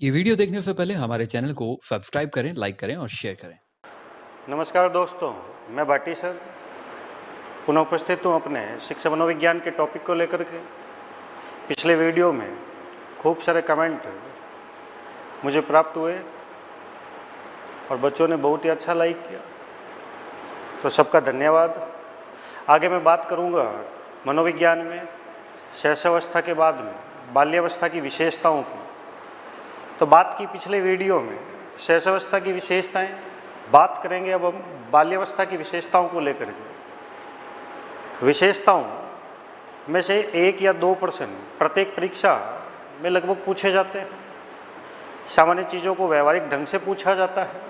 ये वीडियो देखने से पहले हमारे चैनल को सब्सक्राइब करें, लाइक करें और शेयर करें। नमस्कार दोस्तों, मैं भाटी सर पुनः उपस्थित हूँ अपने शिक्षा मनोविज्ञान के टॉपिक को लेकर के। पिछले वीडियो में खूब सारे कमेंट मुझे प्राप्त हुए और बच्चों ने बहुत ही अच्छा लाइक किया, तो सबका धन्यवाद। आगे मैं बात करूँगा मनोविज्ञान में शैशवावस्था के बाद में बाल्यावस्था की विशेषताओं की। तो बात की पिछले वीडियो में शैशवावस्था की विशेषताएं, बात करेंगे अब हम बाल्यावस्था की विशेषताओं को लेकर के। विशेषताओं में से 1 या 2 प्रश्न प्रत्येक परीक्षा में लगभग पूछे जाते हैं। सामान्य चीज़ों को व्यवहारिक ढंग से पूछा जाता है।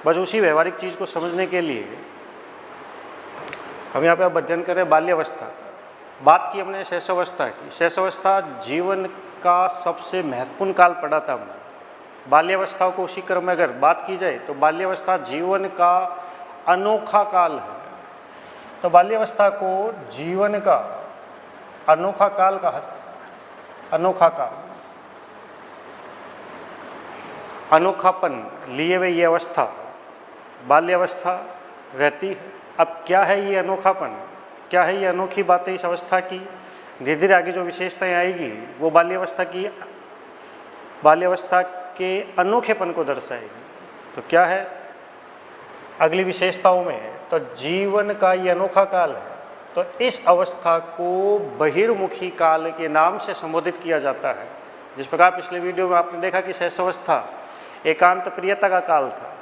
बस उसी व्यवहारिक चीज़ को समझने के लिए हम यहाँ पे अब अध्ययन करें बाल्यावस्था। बात की हमने शैशवावस्था की। शैशवावस्था जीवन का सबसे महत्वपूर्ण काल पड़ा था हमने। बाल्यावस्था को उसी क्रम में अगर बात की जाए तो बाल्यावस्था जीवन का अनोखा काल है। तो बाल्यावस्था को जीवन का अनोखा काल कहा जाता है। अनोखा काल, अनोखापन लिए हुए ये अवस्था बाल्यावस्था रहती है। अब क्या है ये अनोखापन, क्या है ये अनोखी बातें इस अवस्था की? धीरे धीरे आगे जो विशेषताएं आएगी वो बाल्यावस्था के अनोखेपन को दर्शाएगी। तो क्या है अगली विशेषताओं में? तो जीवन का ये अनोखा काल है। तो इस अवस्था को बहिर्मुखी काल के नाम से संबोधित किया जाता है। जिस प्रकार पिछले वीडियो में आपने देखा कि शैशवावस्था एकांत प्रियता का काल था।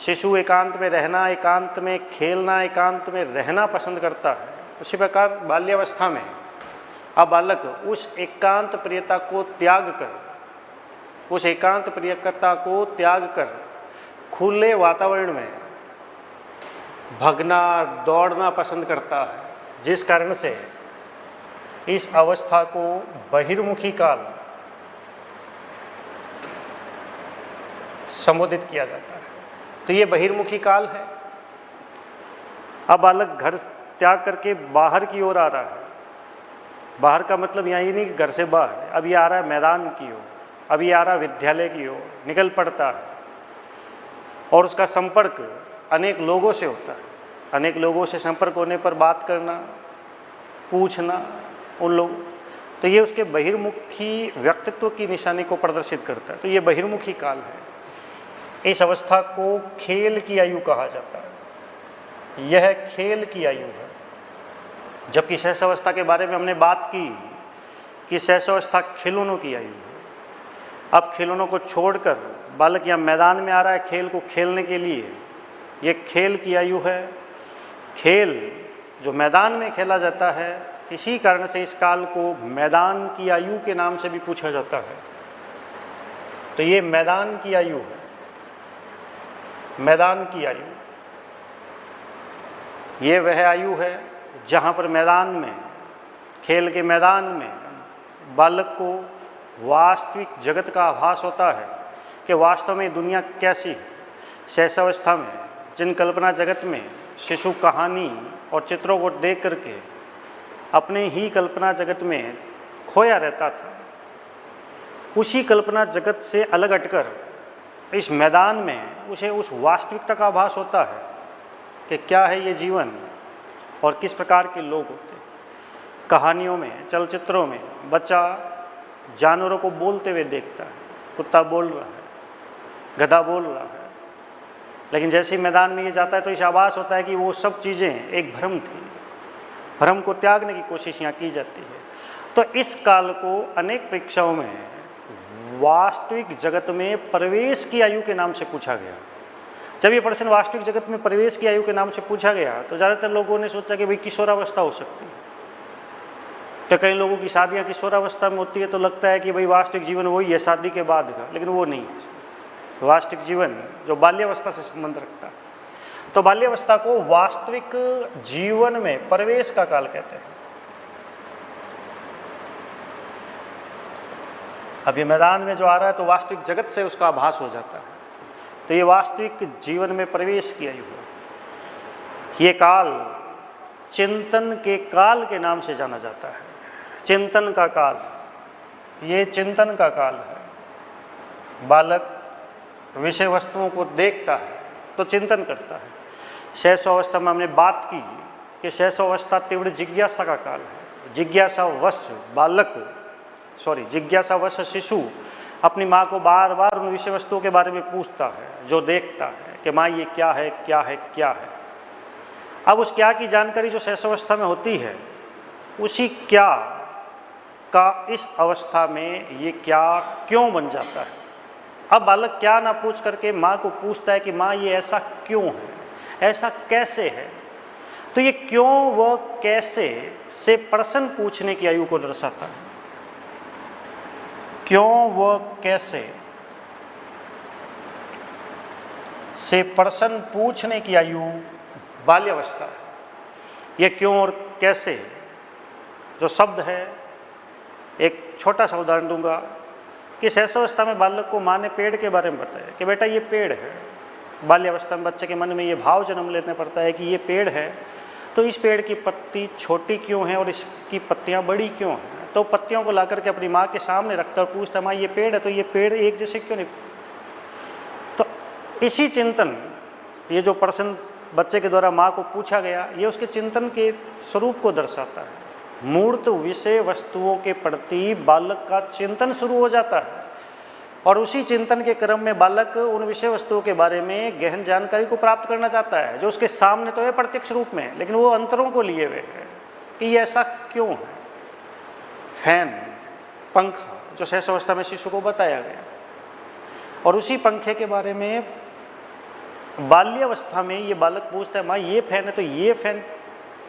शिशु एकांत में रहना, एकांत में खेलना, एकांत में रहना पसंद करता है। उसी प्रकार बाल्यावस्था में अब बालक उस एकांत प्रियता को त्याग कर, उस एकांत प्रियता को त्याग कर खुले वातावरण में भगना, दौड़ना पसंद करता है। जिस कारण से इस अवस्था को बहिर्मुखी काल संबोधित किया जाता है। तो ये बहिर्मुखी काल है। अब बालक घर त्याग करके बाहर की ओर आ रहा है। बाहर का मतलब यहाँ ये नहीं कि घर से बाहर, अब ये आ रहा है मैदान की ओर, अब ये आ रहा है विद्यालय की ओर, निकल पड़ता है और उसका संपर्क अनेक लोगों से होता है। अनेक लोगों से संपर्क होने पर बात करना, पूछना उन लोग, तो ये उसके बहिर्मुखी व्यक्तित्व की निशानी को प्रदर्शित करता है। तो ये बहिर्मुखी काल है। इस अवस्था को खेल की आयु कहा जाता है। यह खेल की आयु है। जबकि शैशवावस्था के बारे में हमने बात की कि शैशवावस्था खिलौनों की आयु है। अब खिलौनों को छोड़कर बालक यहाँ मैदान में आ रहा है खेल को खेलने के लिए। ये खेल की आयु है। खेल जो मैदान में खेला जाता है, इसी कारण से इस काल को मैदान की आयु के नाम से भी पूछा जाता है। तो ये मैदान की आयु है। मैदान की आयु, ये वह आयु है जहाँ पर मैदान में, खेल के मैदान में बालक को वास्तविक जगत का आभास होता है कि वास्तव में दुनिया कैसी है। शैशवावस्था में जिन कल्पना जगत में शिशु कहानी और चित्रों को देख करके अपने ही कल्पना जगत में खोया रहता था, उसी कल्पना जगत से अलग हटकर इस मैदान में उसे उस वास्तविकता का आभास होता है कि क्या है ये जीवन और किस प्रकार के लोग होते हैं। कहानियों में, चलचित्रों में बच्चा जानवरों को बोलते हुए देखता है। कुत्ता बोल रहा है, गधा बोल रहा है, लेकिन जैसे ही मैदान में ये जाता है तो इसे आभास होता है कि वो सब चीज़ें एक भ्रम थी। भ्रम को त्यागने की कोशिश यहाँ की जाती है। तो इस काल को अनेक परीक्षाओं में वास्तविक जगत में प्रवेश की आयु के नाम से पूछा गया। जब ये प्रश्न वास्तविक जगत में प्रवेश की आयु के नाम से पूछा गया तो ज़्यादातर लोगों ने सोचा कि भाई किशोरावस्था हो सकती है। तो कई लोगों की शादियाँ किशोरावस्था में होती है तो लगता है कि भाई वास्तविक जीवन वही है शादी के बाद का, लेकिन वो नहीं है। वास्तविक जीवन जो बाल्यावस्था से संबंध रखता है। तो बाल्यावस्था को वास्तविक जीवन में प्रवेश का काल कहते हैं। अब ये मैदान में जो आ रहा है तो वास्तविक जगत से उसका आभास हो जाता है। तो ये वास्तविक जीवन में प्रवेश की आयु है। ये काल चिंतन के काल के नाम से जाना जाता है। चिंतन का काल, ये चिंतन का काल है। बालक विषय वस्तुओं को देखता है तो चिंतन करता है। शैशवावस्था में हमने बात की कि शैशवावस्था तीव्र जिज्ञासा का काल है। जिज्ञासावश शिशु अपनी माँ को बार बार उन विषय वस्तुओं के बारे में पूछता है, जो देखता है कि माँ ये क्या है, क्या है, क्या है। अब उस क्या की जानकारी जो शैशवावस्था में होती है, उसी क्या का इस अवस्था में ये क्या क्यों बन जाता है। अब बालक क्या ना पूछ करके माँ को पूछता है कि माँ ये ऐसा क्यों है, ऐसा कैसे है। तो ये क्यों व कैसे से प्रश्न पूछने की आयु को दर्शाता है। क्यों व कैसे से प्रश्न पूछने की आयु बाल्यावस्था है। ये क्यों और कैसे जो शब्द है, एक छोटा सा उदाहरण दूंगा कि शैशवावस्था में बालक को माँ ने पेड़ के बारे में बताया कि बेटा ये पेड़ है। बाल्यावस्था में बच्चे के मन में ये भाव जन्म लेने पड़ता है कि ये पेड़ है, तो इस पेड़ की पत्ती छोटी क्यों है और इसकी पत्तियां बड़ी क्यों हैं। तो पत्तियों को ला करके अपनी माँ के सामने रखता और पूछता, माँ ये पेड़ है तो ये पेड़ एक जैसे क्यों नहीं। तो इसी चिंतन, ये जो प्रश्न बच्चे के द्वारा माँ को पूछा गया, ये उसके चिंतन के स्वरूप को दर्शाता है। मूर्त विषय वस्तुओं के प्रति बालक का चिंतन शुरू हो जाता है और उसी चिंतन के क्रम में बालक उन विषय वस्तुओं के बारे में गहन जानकारी को प्राप्त करना चाहता है, जो उसके सामने तो है प्रत्यक्ष रूप में, लेकिन वो अंतरों को लिए हुए है कि ये ऐसा क्यों है। फैन, पंखा, जो शैशवावस्था में शिशु को बताया गया, और उसी पंखे के बारे में बाल्यावस्था में ये बालक पूछता है, माँ ये फैन है तो ये फैन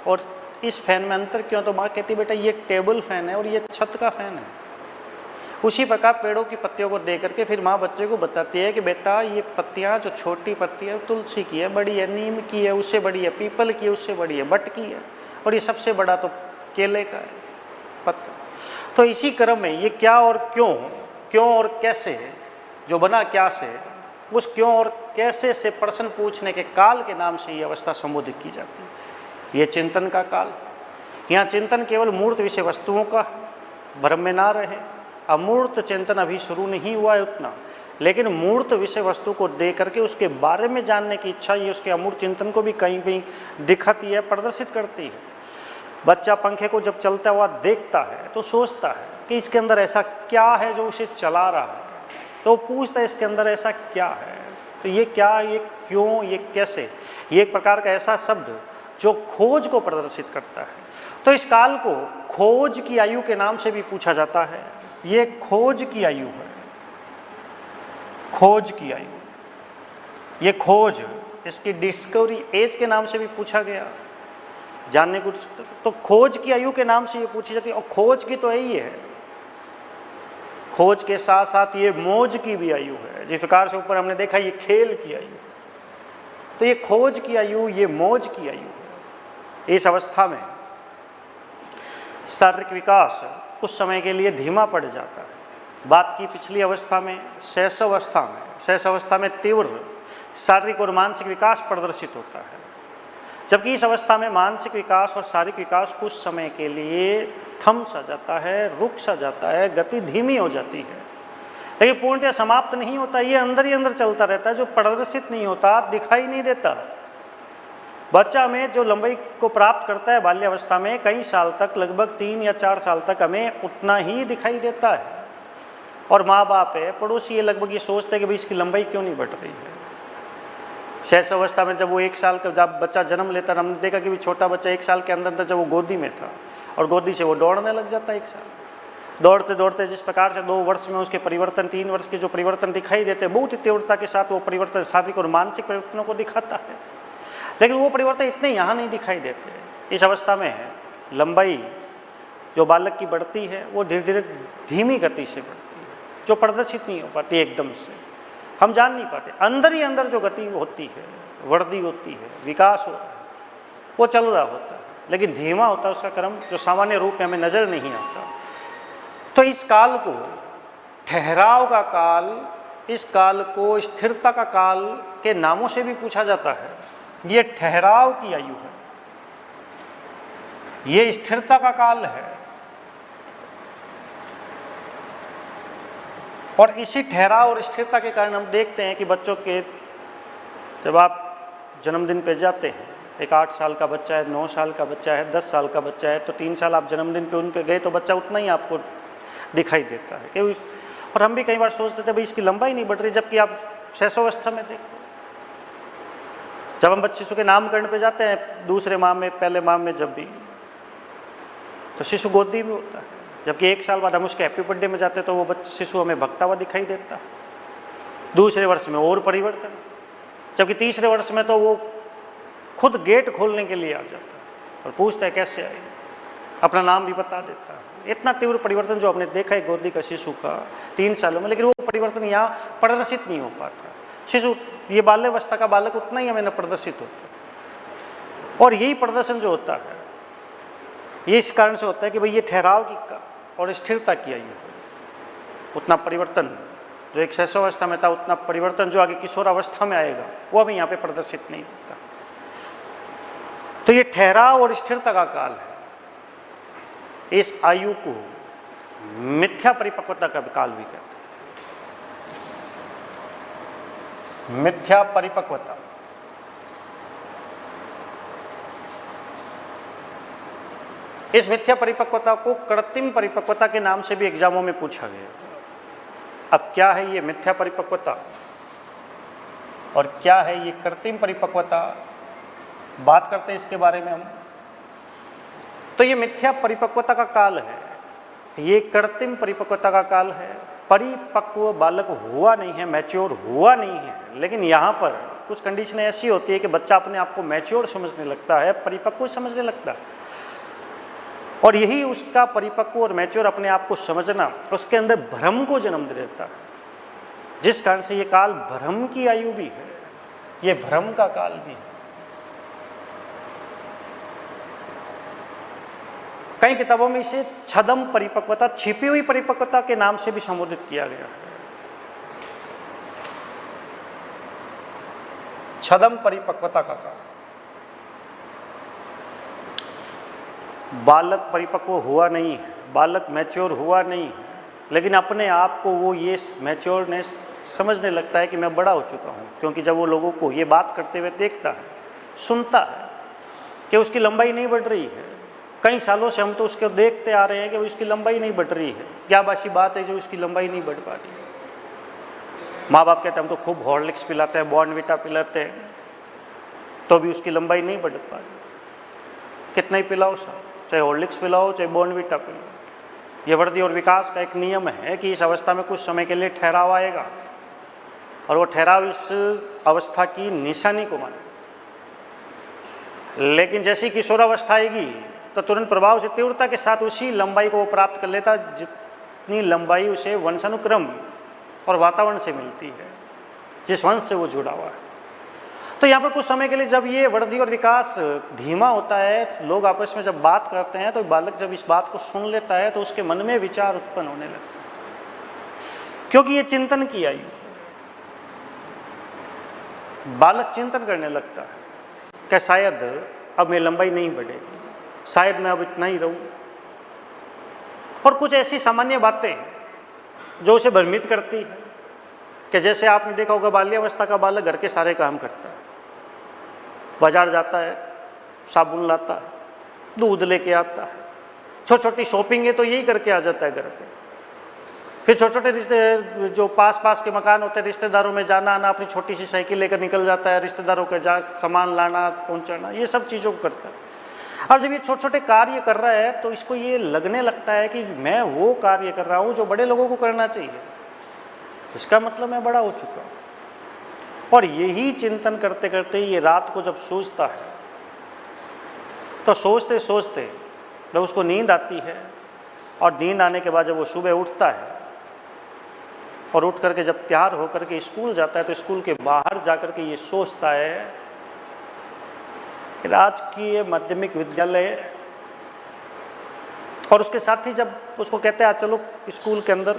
और इस फैन में अंतर क्यों। तो माँ कहती बेटा ये टेबल फैन है और ये छत का फैन है। उसी प्रकार पेड़ों की पत्तियों को देख करके फिर माँ बच्चे को बताती है कि बेटा ये पत्तियाँ जो छोटी पत्ती है तुलसी की है, बड़ी है नीम की है, उससे बड़ी है पीपल की है, उससे बड़ी है बट की है, और ये सबसे बड़ा तो केले का है पत्ता। तो इसी क्रम में ये क्या और क्यों, क्यों और कैसे जो बना क्या से, उस क्यों और कैसे से प्रश्न पूछने के काल के नाम से ये अवस्था संबोधित की जाती है। ये चिंतन का काल। यहाँ चिंतन केवल मूर्त विषय वस्तुओं का, भ्रम में ना रहे। अमूर्त चिंतन अभी शुरू नहीं हुआ है उतना, लेकिन मूर्त विषय वस्तु को देख करके उसके बारे में जानने की इच्छा ये उसके अमूर्त चिंतन को भी कहीं कहीं दिखाती है, प्रदर्शित करती है। बच्चा पंखे को जब चलता हुआ देखता है तो सोचता है कि इसके अंदर ऐसा क्या है जो उसे चला रहा है, तो पूछता है इसके अंदर ऐसा क्या है। तो ये क्या, ये क्यों, ये कैसे, ये एक प्रकार का ऐसा शब्द जो खोज को प्रदर्शित करता है। तो इस काल को खोज की आयु के नाम से भी पूछा जाता है। ये खोज की आयु है, खोज की आयु। ये खोज, इसकी डिस्कवरी एज के नाम से भी पूछा गया, जानने को। तो खोज की आयु के नाम से ये पूछी जाती है। और खोज की तो यही है, खोज के साथ साथ ये मौज की भी आयु है। जिस प्रकार से ऊपर हमने देखा ये खेल की आयु, तो ये खोज की आयु, ये मौज की आयु है। इस अवस्था में शारीरिक विकास उस समय के लिए धीमा पड़ जाता है। बात की पिछली अवस्था में, शैशवावस्था में तीव्र शारीरिक और मानसिक विकास प्रदर्शित होता है, जबकि इस अवस्था में मानसिक विकास और शारीरिक विकास कुछ समय के लिए थम सा जाता है, रुक सा जाता है, गति धीमी हो जाती है, लेकिन पूर्णतः समाप्त नहीं होता। ये अंदर ही अंदर चलता रहता है, जो प्रदर्शित नहीं होता, दिखाई नहीं देता। बच्चा में जो लंबाई को प्राप्त करता है बाल्यावस्था में, कई साल तक, लगभग 3 या 4 साल तक हमें उतना ही दिखाई देता है। और माँ बाप है, पड़ोसी ये लगभग ये सोचते हैं कि भाई इसकी लंबाई क्यों नहीं बढ़ रही है। शैशवावस्था में जब वो 1 साल का जब बच्चा जन्म लेता है, हमने देखा कि भी छोटा बच्चा 1 साल के अंदर जब वो गोदी में था और गोदी से वो दौड़ने लग जाता है। 1 साल दौड़ते दौड़ते जिस प्रकार से 2 वर्ष में उसके परिवर्तन, 3 वर्ष के जो परिवर्तन दिखाई देते हैं, बहुत ही तीव्रता के साथ वो परिवर्तन शारीरिक और मानसिक परिवर्तनों को दिखाता है, लेकिन वो परिवर्तन इतने यहाँ नहीं दिखाई देते। इस अवस्था में लंबाई जो बालक की बढ़ती है वो धीरे धीरे धीमी गति से बढ़ती है, जो प्रदर्शित नहीं हो पाती एकदम से, हम जान नहीं पाते। अंदर ही अंदर जो गति होती है, वृद्धि होती है, विकास हो, वो चल रहा होता है, लेकिन धीमा होता है उसका क्रम, जो सामान्य रूप में हमें नजर नहीं आता। तो इस काल को ठहराव का काल, इस काल को स्थिरता का काल के नामों से भी पूछा जाता है। ये ठहराव की आयु है, ये स्थिरता का काल है। और इसी ठहराव और स्थिरता के कारण हम देखते हैं कि बच्चों के जब आप जन्मदिन पे जाते हैं, एक 8 साल का बच्चा है, 9 साल का बच्चा है, 10 साल का बच्चा है, तो 3 साल आप जन्मदिन पे उन पे गए तो बच्चा उतना ही आपको दिखाई देता है कि और हम भी कई बार सोचते थे भाई इसकी लंबाई नहीं बढ़ रही, जबकि आप शैशवावस्था में देखो, जब हम बच्चे शिशु के नामकरण पे जाते हैं दूसरे माह में, पहले माह में, जब भी, तो शिशु गोदी में होता है, जबकि 1 साल बाद हम उसके हैप्पी बर्थडे में जाते हैं तो वो बच्चा शिशु हमें भगता हुआ दिखाई देता है। दूसरे वर्ष में और परिवर्तन, जबकि तीसरे वर्ष में तो वो खुद गेट खोलने के लिए आ जाता है और पूछता है कैसे आए, अपना नाम भी बता देता है। इतना तीव्र परिवर्तन जो हमने देखा है गोदी का शिशु का 3 सालों में, लेकिन वो परिवर्तन यहाँ प्रदर्शित नहीं हो पाता। शिशु, ये बाल्यावस्था का बालक उतना ही हमें न प्रदर्शित होता है। और यही प्रदर्शन जो होता है ये इस कारण से होता है कि भाई ये ठहराव की और स्थिरता की आयु है, उतना परिवर्तन जो एक शैशवावस्था में था उतना परिवर्तन जो आगे किशोरावस्था में आएगा वो हमें यहाँ पे प्रदर्शित नहीं होता। तो ये ठहराव और स्थिरता का काल है, इस आयु को मिथ्या परिपक्वता का काल भी कहते हैं। मिथ्या परिपक्वता, इस मिथ्या परिपक्वता को कृत्रिम परिपक्वता के नाम से भी एग्जामों में पूछा गया। अब क्या है ये मिथ्या परिपक्वता और क्या है ये कृत्रिम परिपक्वता, बात करते हैं इसके बारे में हम। तो ये मिथ्या परिपक्वता का काल है, ये कृत्रिम परिपक्वता का काल है। परिपक्व बालक हुआ नहीं है, मैच्योर हुआ नहीं है, लेकिन यहाँ पर कुछ कंडीशनें ऐसी होती है कि बच्चा अपने आप को मैच्योर समझने लगता है, परिपक्व समझने लगता है। और यही उसका परिपक्व और मैच्योर अपने आप को समझना उसके अंदर भ्रम को जन्म दे देता है, जिस कारण से ये काल भ्रम की आयु भी है, ये भ्रम का काल भी है। कई किताबों में इसे छदम परिपक्वता, छिपी हुई परिपक्वता के नाम से भी संबोधित किया गया है। छदम परिपक्वता का काल, बालक परिपक्व हुआ नहीं है, बालक मैच्योर हुआ नहीं है, लेकिन अपने आप को वो ये मैच्योरनेस समझने लगता है कि मैं बड़ा हो चुका हूँ, क्योंकि जब वो लोगों को ये बात करते हुए देखता है, सुनता है कि उसकी लंबाई नहीं बढ़ रही है। कई सालों से हम तो उसको देखते आ रहे हैं कि उसकी लंबाई नहीं बढ़ रही है, क्या ऐसी बात है जो उसकी लंबाई नहीं बढ़ पा रही है। माँ बाप कहते हैं हम तो खूब हॉर्लिक्स पिलाते हैं, बॉर्नविटा पिलाते हैं, तो भी उसकी लंबाई नहीं बढ़ पा रही। कितना ही पिलाओ साहब, चाहे हॉर्लिक्स पिलाओ चाहे बॉर्नविटा पिलाओ, ये वृद्धि और विकास का एक नियम है कि इस अवस्था में कुछ समय के लिए ठहराव आएगा और वो ठहराव इस अवस्था की निशानी को माने। लेकिन जैसी किशोरावस्था आएगी तो तुरंत प्रभाव से तीव्रता के साथ उसी लंबाई को वो प्राप्त कर लेता जितनी लंबाई उसे वंशानुक्रम और वातावरण से मिलती है, जिस वंश से वो जुड़ा हुआ है। तो यहाँ पर कुछ समय के लिए जब ये वृद्धि और विकास धीमा होता है, लोग आपस में जब बात करते हैं तो बालक जब इस बात को सुन लेता है तो उसके मन में विचार उत्पन्न होने लगता है, क्योंकि ये चिंतन की आयु, बालक चिंतन करने लगता है कि शायद अब मेरी लंबाई नहीं बढ़ेगी, शायद मैं अब इतना ही रहूं। और कुछ ऐसी सामान्य बातें जो उसे भ्रमित करती है कि जैसे आपने देखा होगा बाल्यावस्था का बालक घर के सारे काम करता है, बाजार जाता है, साबुन लाता है, दूध लेके आता है, छोटी छोटी शॉपिंग है तो यही करके आ जाता है घर पे। फिर छोटे छोटे रिश्ते जो पास के मकान होते हैं, रिश्तेदारों में जाना आना, अपनी छोटी सी साइकिल लेकर निकल जाता है, रिश्तेदारों के सामान लाना पहुंचाना, ये सब चीज़ों को करता है। अब जब ये छोटे छोटे कार्य कर रहा है तो इसको ये लगने लगता है कि मैं वो कार्य कर रहा हूँ जो बड़े लोगों को करना चाहिए, इसका मतलब मैं बड़ा हो चुका हूँ। और यही चिंतन करते करते ये रात को जब सोचता है तो सोचते सोचते जब उसको नींद आती है और नींद आने के बाद जब वो सुबह उठता है और उठ करके जब तैयार होकर के स्कूल जाता है तो स्कूल के बाहर जाकर के ये सोचता है कि राजकीय माध्यमिक विद्यालय, और उसके साथ ही जब उसको कहते हैं चलो स्कूल के अंदर,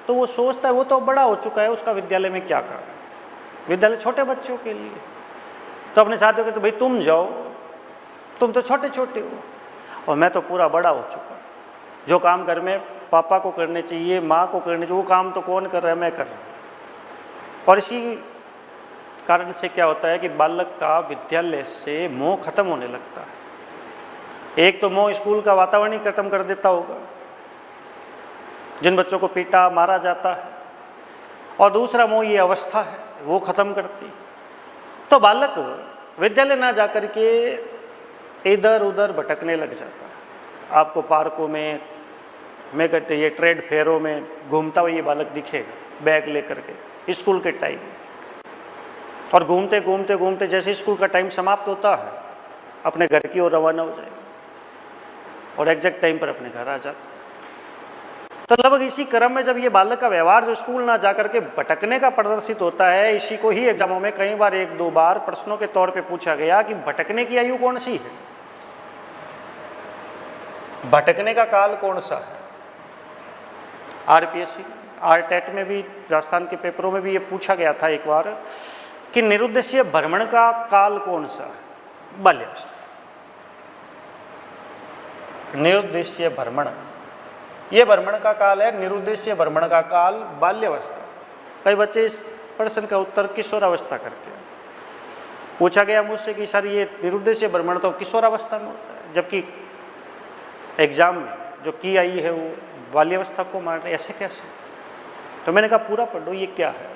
तो वो सोचता है वो तो बड़ा हो चुका है, उसका विद्यालय में क्या काम, विद्यालय छोटे बच्चों के लिए। तो अपने साथियों कहते भाई तुम जाओ, तुम तो छोटे छोटे हो और मैं तो पूरा बड़ा हो चुका, जो काम घर में पापा को करने चाहिए, माँ को करने चाहिए, वो काम तो कौन कर रहा है, मैं कर रहा हूँ। और इसी कारण से क्या होता है कि बालक का विद्यालय से मोह खत्म होने लगता है। एक तो मोह स्कूल का वातावरण ही खत्म कर देता होगा, जिन बच्चों को पीटा मारा जाता है, और दूसरा मोह ये अवस्था है वो खत्म करती। तो बालक विद्यालय ना जाकर के इधर उधर भटकने लग जाता है। आपको पार्कों में मैं कहते ये ट्रेड फेयरों में घूमता हुआ ये बालक दिखेगा बैग लेकर के स्कूल के टाइम, और घूमते घूमते घूमते जैसे स्कूल का टाइम समाप्त होता है अपने घर की ओर रवाना हो जाएगा और एग्जैक्ट टाइम पर अपने घर आ जाता है। तो लगभग इसी क्रम में जब ये बालक का व्यवहार जो स्कूल ना जाकर के भटकने का प्रदर्शित होता है, इसी को ही एग्जामों में कई बार 1-2 बार प्रश्नों के तौर पे पूछा गया कि भटकने की आयु कौन सी है, भटकने का काल कौन सा है। आरपीएससी आरटेट में भी राजस्थान के पेपरों में भी ये पूछा गया था एक बार कि निरुद्देश्य भ्रमण का काल कौन सा है, बाल्यावस्था। निरुद्देश्य भ्रमण, ये भ्रमण का काल है, निरुद्देश्य भ्रमण का काल बाल्यावस्था। कई बच्चे इस प्रश्न का उत्तर किशोरावस्था करते हैं। पूछा गया मुझसे कि सर ये निरुद्देश्य भ्रमण तो किशोरावस्था में होता है, जबकि एग्जाम में जो की आई है वो बाल्यावस्था को मान रहे, ऐसे कैसे। तो मैंने कहा पूरा पढ़ो ये क्या है।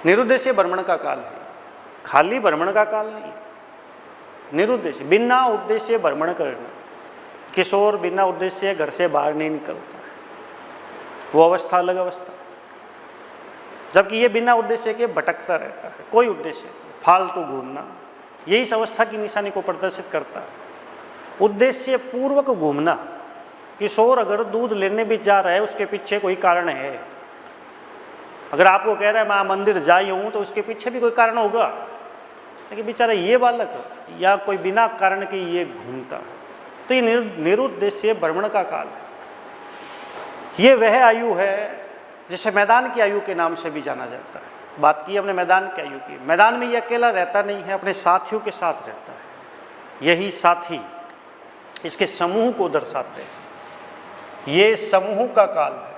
निरुद्देश्य भ्रमण का काल है, खाली भ्रमण का काल नहीं, निरुद्देश्य बिना उद्देश्य भ्रमण करना। किशोर बिना उद्देश्य घर से बाहर नहीं निकलता, वो अवस्था अलग अवस्था। जबकि ये बिना उद्देश्य के भटकता रहता है, कोई उद्देश्य फालतू घूमना, यही इस अवस्था की निशानी को प्रदर्शित करता है। उद्देश्य पूर्वक घूमना, किशोर अगर दूध लेने भी जा रहा है उसके पीछे कोई कारण है। अगर आपको कह रहा है मैं मंदिर जाई हूँ तो उसके पीछे भी कोई कारण होगा, लेकिन बेचारा ये बालक या कोई बिना कारण के ये घूमता है। तो ये निरुद्देश्य भ्रमण का काल है। ये वह आयु है जिसे मैदान की आयु के नाम से भी जाना जाता है। बात की हमने मैदान की आयु की, मैदान में ये अकेला रहता नहीं है, अपने साथियों के साथ रहता है। यही साथी इसके समूह को दर्शाते हैं। ये समूह का काल है,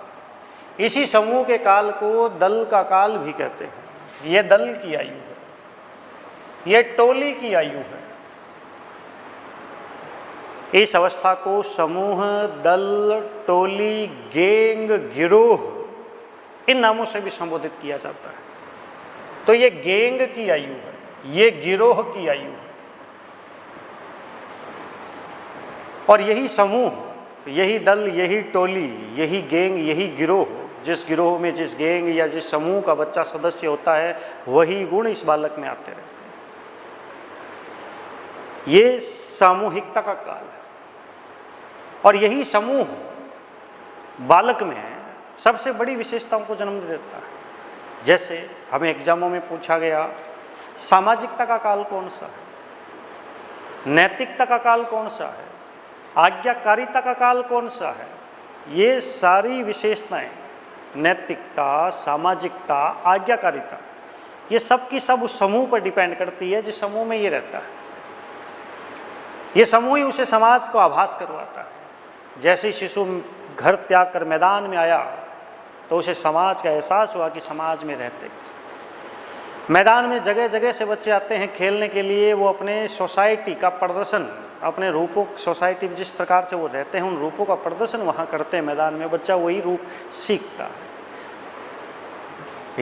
इसी समूह के काल को दल का काल भी कहते हैं। ये दल की आयु है, ये टोली की आयु है। इस अवस्था को समूह, दल, टोली, गैंग, गिरोह इन नामों से भी संबोधित किया जाता है। तो ये गैंग की आयु है, ये गिरोह की आयु है। और यही समूह, यही दल, यही टोली, यही गैंग, यही गिरोह, जिस गिरोह में जिस गैंग या जिस समूह का बच्चा सदस्य होता है वही गुण इस बालक में आते रहते हैं। ये सामूहिकता का काल है और यही समूह बालक में सबसे बड़ी विशेषताओं को जन्म देता है। जैसे हमें एग्जामों में पूछा गया सामाजिकता का काल कौन सा है, नैतिकता का काल कौन सा है, आज्ञाकारिता का काल कौन सा है। ये सारी विशेषताएं, नैतिकता, सामाजिकता, आज्ञाकारिता, ये सब की सब उस समूह पर डिपेंड करती है जिस समूह में ये रहता है। ये समूह ही उसे समाज को आभास करवाता है। जैसे ही शिशु घर त्याग कर मैदान में आया तो उसे समाज का एहसास हुआ कि समाज में रहते। मैदान में जगह जगह से बच्चे आते हैं खेलने के लिए, वो अपने सोसाइटी का प्रदर्शन, अपने रूपों, सोसाइटी में जिस प्रकार से वो रहते हैं उन रूपों का प्रदर्शन वहाँ करते हैं। मैदान में बच्चा वही रूप सीखता है।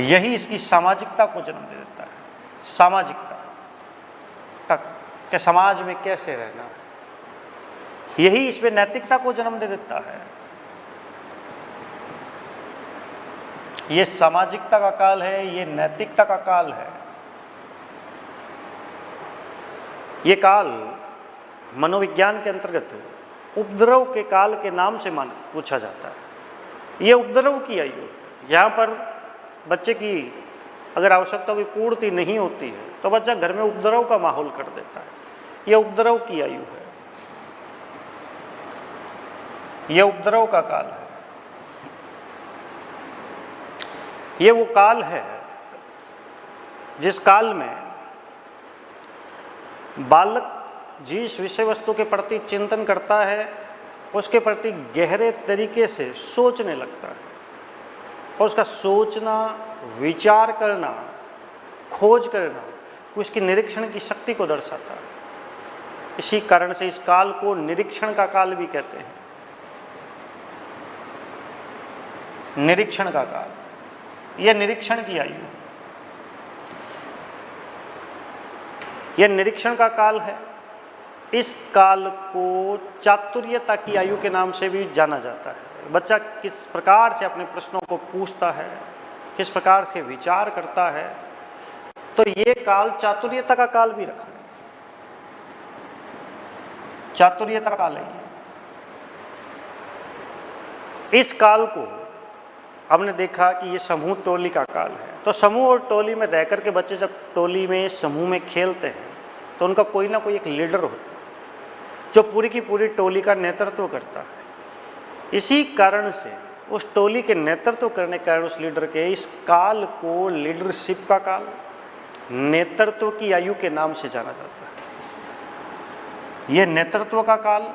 यही इसकी सामाजिकता को जन्म दे देता है। सामाजिकता तक कि समाज में कैसे रहना है, यही इसमें नैतिकता को जन्म दे देता है। ये सामाजिकता का काल है, ये नैतिकता का काल है। ये काल मनोविज्ञान के अंतर्गत उपद्रव के काल के नाम से पूछा जाता है। ये उपद्रव की आयु है। यहाँ पर बच्चे की अगर आवश्यकता की पूर्ति नहीं होती है तो बच्चा घर में उपद्रव का माहौल कर देता है। ये उपद्रव की आयु है, ये उपद्रव का काल है। ये वो काल है जिस काल में बालक जिस विषय वस्तु के प्रति चिंतन करता है उसके प्रति गहरे तरीके से सोचने लगता है और उसका सोचना, विचार करना, खोज करना उसकी निरीक्षण की शक्ति को दर्शाता है। इसी कारण से इस काल को निरीक्षण का काल भी कहते हैं। निरीक्षण का काल, यह निरीक्षण की आयु, यह निरीक्षण का काल है। इस काल को चातुर्यता की आयु के नाम से भी जाना जाता है। बच्चा किस प्रकार से अपने प्रश्नों को पूछता है, किस प्रकार से विचार करता है, तो ये काल चातुर्यता का काल भी रखा है। चातुर्यता का काल है। इस काल को हमने देखा कि ये समूह टोली का काल है। तो समूह और टोली में रह कर के बच्चे जब टोली में, समूह में खेलते हैं तो उनका कोई ना कोई एक लीडर होता है जो पूरी की पूरी टोली का नेतृत्व करता है। इसी कारण से उस टोली के नेतृत्व करने के कारण उस लीडर के इस काल को लीडरशिप का काल, नेतृत्व की आयु के नाम से जाना जाता है। यह नेतृत्व का काल,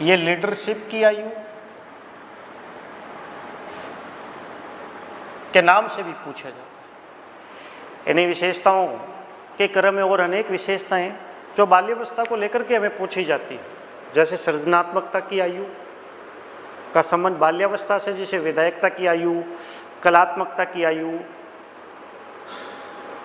यह लीडरशिप की आयु के नाम से भी पूछा जाता है। इन्हीं विशेषताओं के क्रम में और अनेक विशेषताएं जो बाल्यावस्था को लेकर के हमें पूछी जाती है, जैसे सृजनात्मकता की आयु का संबंध बाल्यावस्था से, जिसे विधायकता की आयु, कलात्मकता की आयु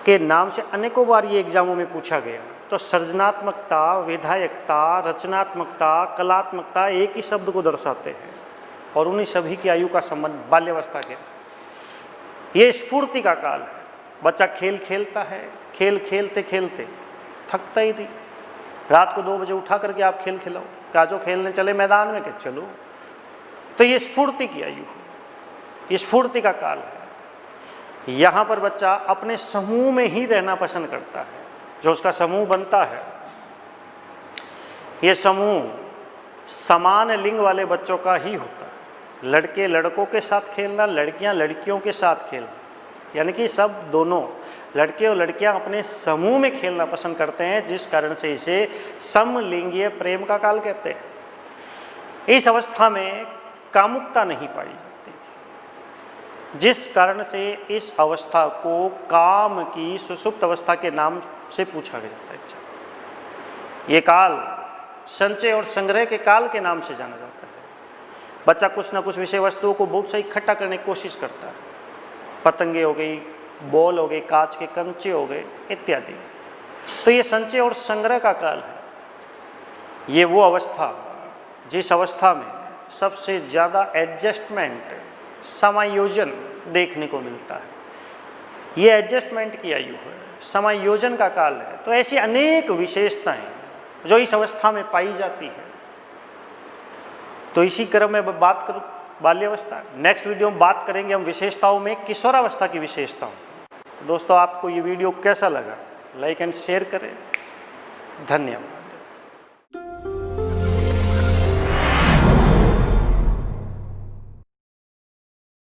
के नाम से अनेकों बार ये एग्जामों में पूछा गया। तो सृजनात्मकता, विधायकता, रचनात्मकता, कलात्मकता एक ही शब्द को दर्शाते हैं और उन्हीं सभी की आयु का संबंध बाल्यावस्था के। ये स्फूर्ति का काल है। बच्चा खेल खेलता है, खेल खेलते खेलते थकता ही नहीं। रात को 2 बजे उठा करके आप खेल खिलाओ, क्या जो खेलने चले मैदान में, क्या चलो। तो ये स्फूर्ति की आयु है, ये स्फूर्ति का काल है। यहाँ पर बच्चा अपने समूह में ही रहना पसंद करता है। जो उसका समूह बनता है, ये समूह समान लिंग वाले बच्चों का ही होता है। लड़के लड़कों के साथ खेलना, लड़कियां लड़कियों के साथ खेलना, यानी कि सब दोनों लड़के और लड़कियां अपने समूह में खेलना पसंद करते हैं, जिस कारण से इसे समलिंगीय प्रेम का काल कहते हैं। इस अवस्था में कामुकता नहीं पाई जाती, जिस कारण से इस अवस्था को काम की सुषुप्त अवस्था के नाम से पूछा जाता है। ये काल संचय और संग्रह के काल के नाम से जाना जाता है। बच्चा कुछ ना कुछ विषय वस्तुओं को बहुत से इकट्ठा करने की कोशिश करता है। पतंगे हो गई, बॉल हो गई, कांच के कंचे हो गए इत्यादि। तो ये संचय और संग्रह का काल है। ये वो अवस्था जिस अवस्था में सबसे ज़्यादा एडजस्टमेंट, समायोजन देखने को मिलता है। ये एडजस्टमेंट की आयु है, समायोजन का काल है। तो ऐसी अनेक विशेषताएं जो इस अवस्था में पाई जाती है। तो इसी क्रम में बात करूं बाल्यावस्था। नेक्स्ट वीडियो में बात करेंगे हम विशेषताओं में किशोरावस्था की विशेषताओं। दोस्तों, आपको ये वीडियो कैसा लगा, लाइक एंड शेयर करें। धन्यवाद।